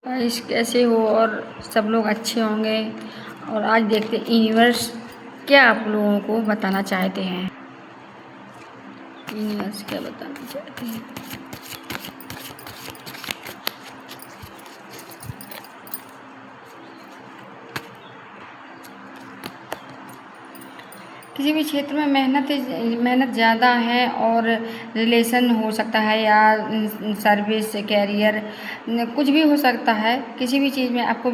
Guys कैसे हो। और सब लोग अच्छे होंगे। और आज देखते हैं यूनिवर्स क्या आप लोगों को बताना चाहते हैं। यूनिवर्स क्या बताना चाहते हैं। किसी भी क्षेत्र में मेहनत ज़्यादा है और रिलेशन हो सकता है या सर्विस कैरियर कुछ भी हो सकता है। किसी भी चीज़ में आपको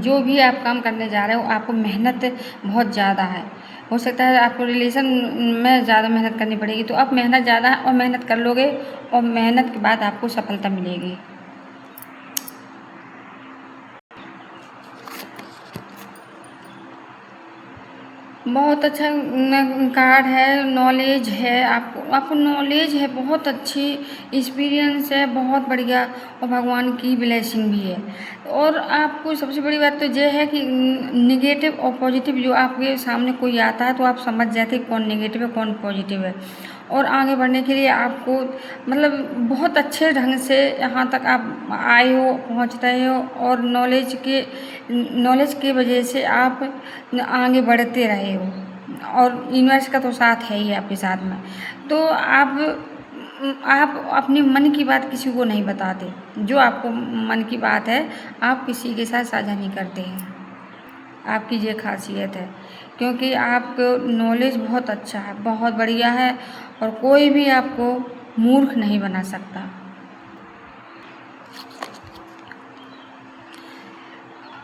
जो भी आप काम करने जा रहे हो आपको मेहनत बहुत ज़्यादा है। हो सकता है आपको रिलेशन में ज़्यादा मेहनत करनी पड़ेगी, तो आप मेहनत ज़्यादा है और मेहनत कर लोगे और मेहनत के बाद आपको सफलता मिलेगी। बहुत अच्छा कार्ड है। नॉलेज है, आपको नॉलेज है, बहुत अच्छी एक्सपीरियंस है, बहुत बढ़िया। और भगवान की ब्लेसिंग भी है। और आपको सबसे बड़ी बात तो ये है कि निगेटिव और पॉजिटिव जो आपके सामने कोई आता है तो आप समझ जाते हैं कौन निगेटिव है कौन पॉजिटिव है। और आगे बढ़ने के लिए आपको मतलब बहुत अच्छे ढंग से यहाँ तक आप आए हो, पहुँच रहे हो। और नॉलेज की वजह से आप आगे बढ़ते रहे हो। और यूनिवर्स का तो साथ है ही आपके साथ में। तो आप अपने मन की बात किसी को नहीं बताते। जो आपको मन की बात है आप किसी के साथ साझा नहीं करते हैं। आपकी ये खासियत है, क्योंकि आपको नॉलेज बहुत अच्छा है, बहुत बढ़िया है। और कोई भी आपको मूर्ख नहीं बना सकता।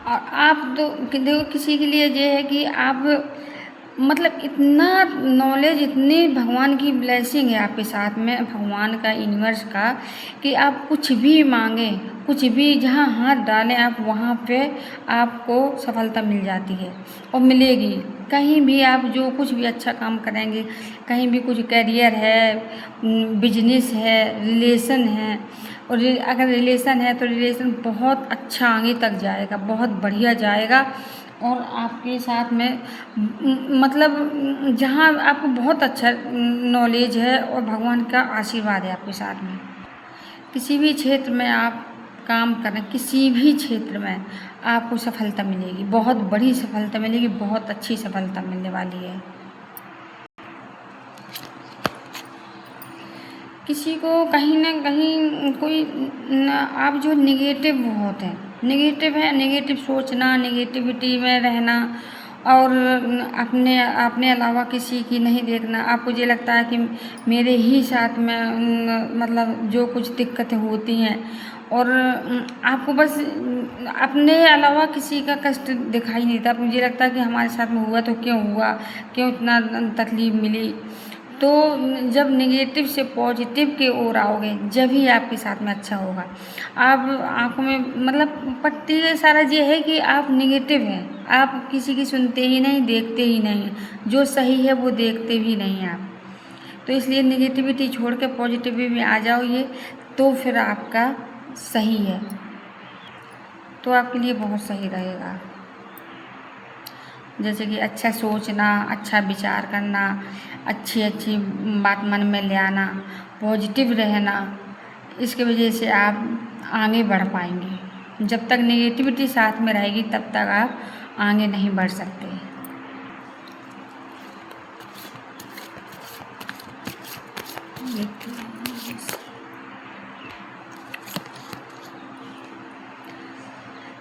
और आप तो देखो किसी के लिए ये है कि आप मतलब इतना नॉलेज, इतनी भगवान की ब्लेसिंग है आपके साथ में, भगवान का, यूनिवर्स का, कि आप कुछ भी मांगें, कुछ भी जहाँ हाथ डालें आप वहाँ पे आपको सफलता मिल जाती है और मिलेगी। कहीं भी आप जो कुछ भी अच्छा काम करेंगे, कहीं भी कुछ करियर है, बिजनेस है, रिलेशन है। और अगर रिलेशन है तो रिलेशन बहुत अच्छा आगे तक जाएगा, बहुत बढ़िया जाएगा। और आपके साथ में मतलब जहाँ आपको बहुत अच्छा नॉलेज है और भगवान का आशीर्वाद है आपके साथ में। किसी भी क्षेत्र में आप काम करें, किसी भी क्षेत्र में आपको सफलता मिलेगी, बहुत बड़ी सफलता मिलेगी, बहुत अच्छी सफलता मिलने वाली है। किसी को कहीं ना कहीं कोई आप जो निगेटिव बहुत है, निगेटिव सोचना, निगेटिविटी में रहना और अपने अलावा किसी की नहीं देखना। आपको ये लगता है कि मेरे ही साथ में मतलब जो कुछ दिक्कतें होती हैं और आपको बस अपने अलावा किसी का कष्ट दिखाई नहीं देता। आपको ये लगता है कि हमारे साथ में हुआ तो क्यों हुआ, क्यों इतना तकलीफ मिली। तो जब नेगेटिव से पॉजिटिव की ओर आओगे जब ही आपके साथ में अच्छा होगा। आप आँखों में मतलब पट्टी सारा ये है कि आप नेगेटिव हैं, आप किसी की सुनते ही नहीं, देखते ही नहीं, जो सही है वो देखते भी नहीं हैं आप। तो इसलिए नेगेटिविटी छोड़ के पॉजिटिविटी में आ जाओ ये, तो फिर आपका सही है, तो आपके लिए बहुत सही रहेगा। जैसे कि अच्छा सोचना, अच्छा विचार करना, अच्छी अच्छी बात मन में ले आना, पॉजिटिव रहना, इसकी वजह से आप आगे बढ़ पाएंगे। जब तक नेगेटिविटी साथ में रहेगी तब तक आप आगे नहीं बढ़ सकते।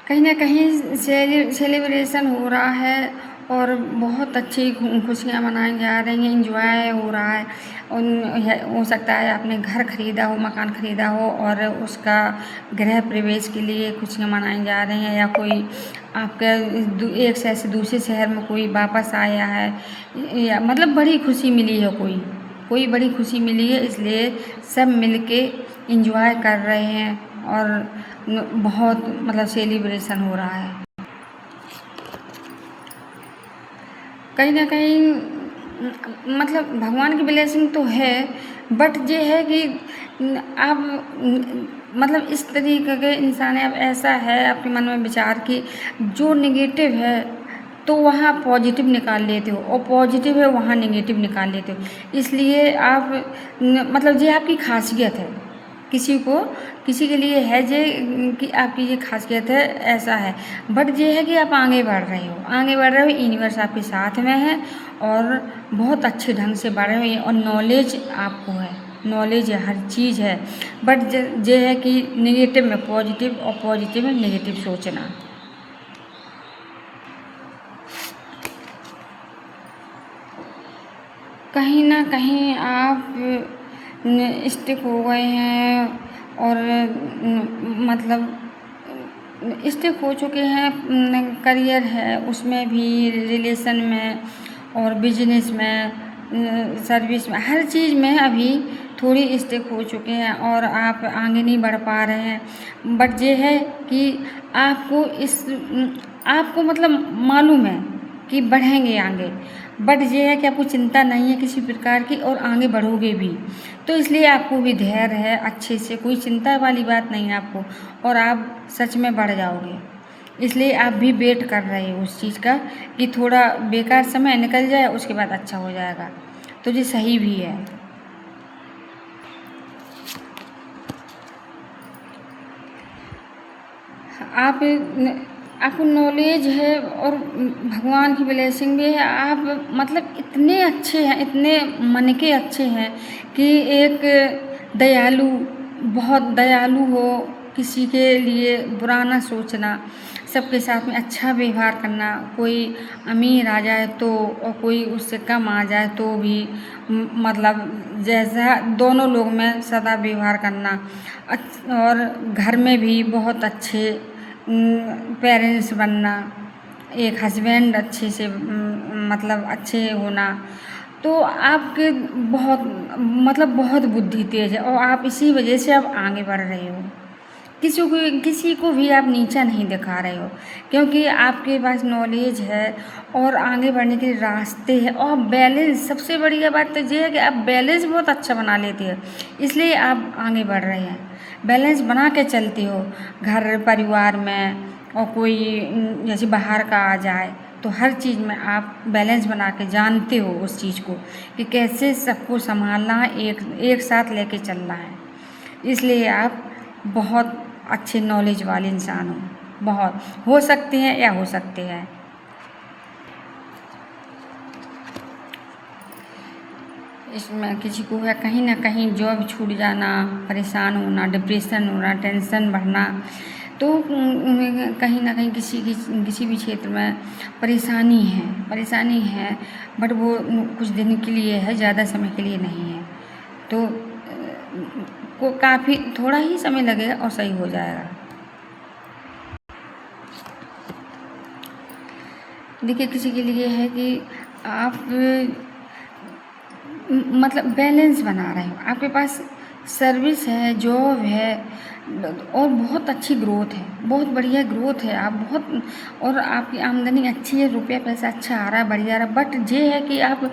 कहीं ना कहीं सेलिब्रेशन हो रहा है और बहुत अच्छी खुशियाँ मनाई जा रही हैं, इंजॉय हो रहा है। हो सकता है आपने घर खरीदा हो, मकान खरीदा हो और उसका गृह प्रवेश के लिए खुशियाँ मनाई जा रही हैं, या कोई आपका एक शहर से दूसरे शहर में कोई वापस आया है, या मतलब बड़ी खुशी मिली है, कोई बड़ी खुशी मिली है, इसलिए सब मिलके इंजॉय कर रहे हैं और बहुत मतलब सेलिब्रेशन हो रहा है। कहीं ना कहीं मतलब भगवान की ब्लेसिंग तो है, बट ये है कि आप मतलब इस तरीके के इंसान है, अब ऐसा है आपके मन में विचार कि जो नेगेटिव है तो वहाँ पॉजिटिव निकाल लेते हो और पॉजिटिव है वहाँ नेगेटिव निकाल लेते हो। इसलिए आप मतलब ये आपकी खासियत है। किसी के लिए है जे कि आपकी ये खासियत है, ऐसा है। बट ये है कि आप आगे बढ़ रहे हो, यूनिवर्स आपके साथ में है और बहुत अच्छे ढंग से बढ़ रहे हो और नॉलेज आपको है, नॉलेज है, हर चीज़ है। बट ये है कि नेगेटिव में पॉजिटिव और पॉजिटिव में नेगेटिव सोचना। कहीं ना कहीं आप स्टिक हो गए हैं और मतलब स्टिक हो चुके हैं। करियर है उसमें भी, रिलेशन में और बिजनेस में, सर्विस में, हर चीज़ में अभी थोड़ी स्टिक हो चुके हैं और आप आगे नहीं बढ़ पा रहे हैं। बट ये है कि आपको मतलब मालूम है कि बढ़ेंगे आगे। बट ये है कि आपको चिंता नहीं है किसी प्रकार की और आगे बढ़ोगे भी, तो इसलिए आपको भी धैर्य है, अच्छे से कोई चिंता वाली बात नहीं है आपको और आप सच में बढ़ जाओगे। इसलिए आप भी वेट कर रहे हो उस चीज़ का कि थोड़ा बेकार समय निकल जाए, उसके बाद अच्छा हो जाएगा, तो ये सही भी है। आपको नॉलेज है और भगवान की ब्लेसिंग भी है। आप मतलब इतने अच्छे हैं, इतने मन के अच्छे हैं कि एक दयालु, बहुत दयालु हो, किसी के लिए बुरा ना सोचना, सबके साथ में अच्छा व्यवहार करना, कोई अमीर आ जाए तो और कोई उससे कम आ जाए तो भी मतलब जैसा दोनों लोग में सदा व्यवहार करना। और घर में भी बहुत अच्छे पेरेंट्स बनना, एक हस्बैंड अच्छे से मतलब अच्छे होना। तो आपके बहुत मतलब बहुत बुद्धि तेज है और आप इसी वजह से अब आगे बढ़ रहे हो। किसी को भी आप नीचा नहीं दिखा रहे हो, क्योंकि आपके पास नॉलेज है और आगे बढ़ने के रास्ते हैं और बैलेंस। सबसे बढ़िया बात तो ये है कि आप बैलेंस बहुत अच्छा बना लेते हो, इसलिए आप आगे बढ़ रहे हैं। बैलेंस बना के चलते हो घर परिवार में, और कोई जैसे बाहर का आ जाए तो हर चीज़ में आप बैलेंस बना के जानते हो उस चीज़ को कि कैसे सबको संभालना है, एक साथ लेके चलना है। इसलिए आप बहुत अच्छे नॉलेज वाले इंसान हो, बहुत हो सकते हैं या हो सकते हैं। इसमें किसी को है कहीं ना कहीं जॉब छूट जाना, परेशान होना, डिप्रेशन होना, टेंशन बढ़ना, तो कहीं ना कहीं किसी भी क्षेत्र में परेशानी है। बट वो कुछ दिन के लिए है, ज़्यादा समय के लिए नहीं है। तो को काफ़ी थोड़ा ही समय लगेगा और सही हो जाएगा। देखिए किसी के लिए है कि आप मतलब बैलेंस बना रहे हो, आपके पास सर्विस है, जॉब है और बहुत अच्छी ग्रोथ है, बहुत बढ़िया ग्रोथ है। आप बहुत और आपकी आमदनी अच्छी है, रुपया पैसा अच्छा आ रहा है, बढ़िया आ रहा है। बट ये है कि आप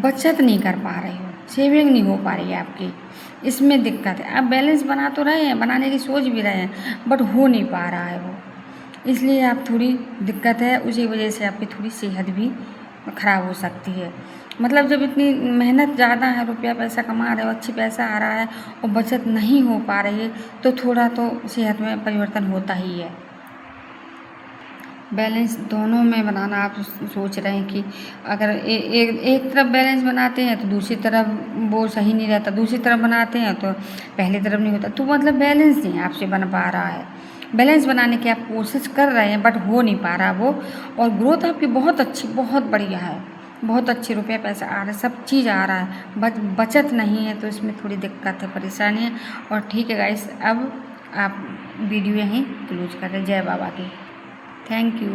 बचत नहीं कर पा रहे हो, सेविंग नहीं हो पा रही है आपकी, इसमें दिक्कत है। आप बैलेंस बना तो रहे हैं, बनाने की सोच भी रहे हैं, बट हो नहीं पा रहा है वो, इसलिए आप थोड़ी दिक्कत है। उसी वजह से आपकी थोड़ी सेहत भी ख़राब हो सकती है। मतलब जब इतनी मेहनत ज़्यादा है, रुपया पैसा कमा रहे हो, अच्छी पैसा आ रहा है और बचत नहीं हो पा रही है, तो थोड़ा तो सेहत में परिवर्तन होता ही है। बैलेंस दोनों में बनाना आप सोच रहे हैं कि अगर एक तरफ बैलेंस बनाते हैं तो दूसरी तरफ वो सही नहीं रहता, दूसरी तरफ बनाते हैं तो पहली तरफ नहीं होता, तो मतलब बैलेंस नहीं आपसे बन पा रहा है। बैलेंस बनाने की आप कोशिश कर रहे हैं बट हो नहीं पा रहा वो, और ग्रोथ आपकी बहुत अच्छी, बहुत बढ़िया है, बहुत अच्छे रुपया पैसा आ रहा है, सब चीज़ आ रहा है, बचत नहीं है, तो इसमें थोड़ी दिक्कत है, परेशानी है। और ठीक है गाइस, अब आप वीडियो यहीं क्लोज कर रहे हैं। जय बाबा की। Thank you.